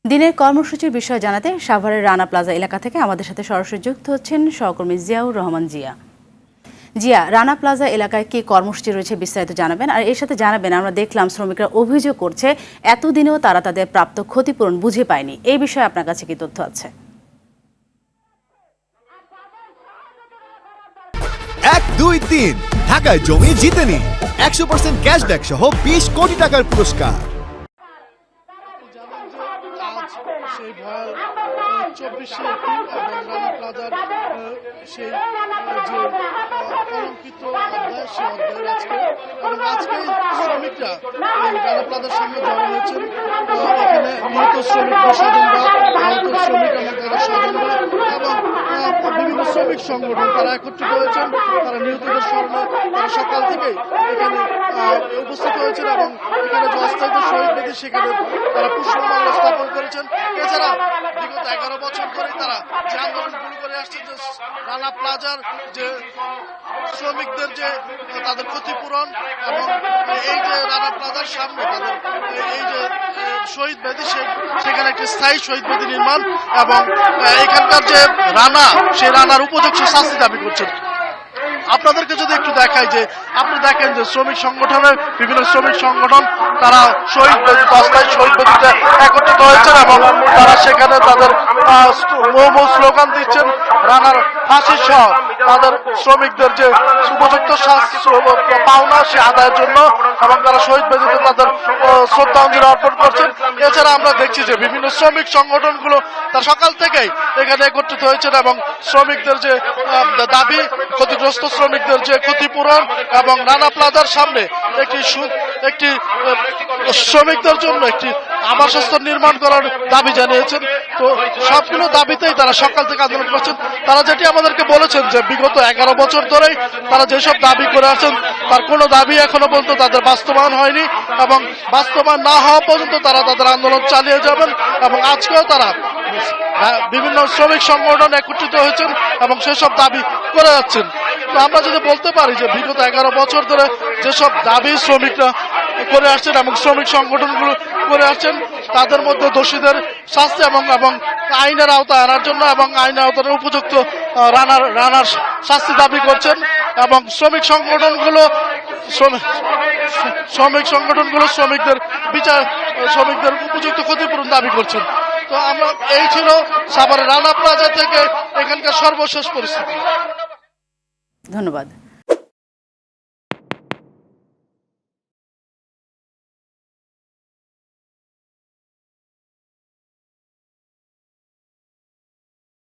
দিনের কর্মসূচির বিষয়ে জানাতে সাভারের রানা প্লাজা এলাকা থেকে আমাদের সাথে সরাসরি যুক্ত হচ্ছেন সহকর্মী জিয়াউর রহমান জিয়া। রানা প্লাজা এলাকায় কি কর্মসূচি রয়েছে বিস্তারিত জানাবেন, আর এর সাথে জানাবেন আমরা দেখলাম শ্রমিকরা অভিযোগ করছে এতদিনেও তারা তাদের প্রাপ্ত ক্ষতিপূরণ বুঝে পায়নি। এই বিষয়ে আপনার কাছে কি তথ্য আছে? 1, 2, 3 ঢাকায় জমি জিতে নিন 100% ক্যাশব্যাক সহ 20 কোটি টাকার পুরস্কার। সেই ভয়াল 24শে এপ্রিল এবং রানা প্লাজার সেই যে কলঙ্কিত অধ্যায়, সেই অধ্যায়ের আজকে এবং আজকে শ্রমিকরা এই রানা প্লাজার সামনে জড়ো হয়েছেন। এখানে নিহত শ্রমিকদের স্বজনরা, আহত শ্রমিক এবং তারা স্বজনরা এবং বিভিন্ন শ্রমিক সংগঠন তারা একত্রিত হয়েছেন। তারা নিহতদের স্মরণে তারা সকাল থেকেই এখানে উপস্থিত হয়েছেন এবং এখানে যে অস্থায়িত শহীদ বেদি সেখানে তারা পুষ্পমাল্য স্থাপন করেছেন। এছাড়া বিগত 11 বছর ধরে তারা যে আন্দোলনগুলো করে আসছেন, যে রানা প্লাজার যে শ্রমিকদের যে তাদের ক্ষতিপূরণ এবং এই যে রানা প্লাজার সামনে তাদের এই যে শহীদ বেদি, সেখানে একটি স্থায়ী শহীদ বেদি নির্মাণ এবং এখানকার যে রানা, সেই রানার উপযুক্ত শাস্তি দাবি করছেন। আপনাদেরকে যদি একটু দেখাই, যে আপনি দেখেন যে শ্রমিক সংগঠনের বিভিন্ন শ্রমিক সংগঠন তারা শহীদ বেদি, অস্থায়ী শহীদ বেদিতে একত্রিত হয়েছেন এবং তারা সেখানে তাদের স্লোগান দিচ্ছেন রানার ফাঁসি সহ তাদের শ্রমিকদের যে উপযুক্ত পাওনা সে আদায়ের জন্য, এবং তারা শহীদ বেদিতে তাদের শ্রদ্ধাঞ্জলি অর্পণ করছেন। এছাড়া আমরা দেখছি যে বিভিন্ন শ্রমিক সংগঠনগুলো তারা সকাল থেকেই এখানে একত্রিত হয়েছেন এবং শ্রমিকদের যে দাবি, ক্ষতিগ্রস্ত শ্রমিকদের যে ক্ষতিপূরণ এবং রানা প্লাজার সামনে একটি শ্রমিকদের জন্য একটি আবাসস্থল নির্মাণ করার দাবি জানিয়েছেন। তো সবগুলো দাবিতেই তারা সকাল থেকে আন্দোলন করছেন। তারা যেটি আমাদেরকে বলেছেন যে বিগত 11 বছর ধরেই তারা যেসব দাবি করে আসছেন তার কোনো দাবি এখনো পর্যন্ত তাদের বাস্তবায়ন হয়নি এবং বাস্তবায়ন না হওয়া পর্যন্ত তারা তাদের আন্দোলন চালিয়ে যাবেন। এবং আজকেও তারা বিভিন্ন শ্রমিক সংগঠন একত্রিত হয়েছেন এবং সেসব দাবি করে যাচ্ছেন। তো আমরা যদি বলতে পারি যে বিগত 11 বছর ধরে যেসব দাবি শ্রমিকরা করে আসছেন এবং শ্রমিক সংগঠনগুলো করে আসছেন, তাদের মধ্যে দোষীদের শাস্তি এবং আইনের আওতায় আনার জন্য এবং আইনের আওতায় উপযুক্ত রানার শাস্তি দাবি করছেন এবং শ্রমিক সংগঠনগুলো শ্রমিকদের বিচার, শ্রমিকদের উপযুক্ত ক্ষতিপূরণ দাবি করছেন। তো আমরা এই ছিল সাভারের রানা প্লাজা থেকে এখানকার সর্বশেষ পরিস্থিতি। ধন্যবাদ।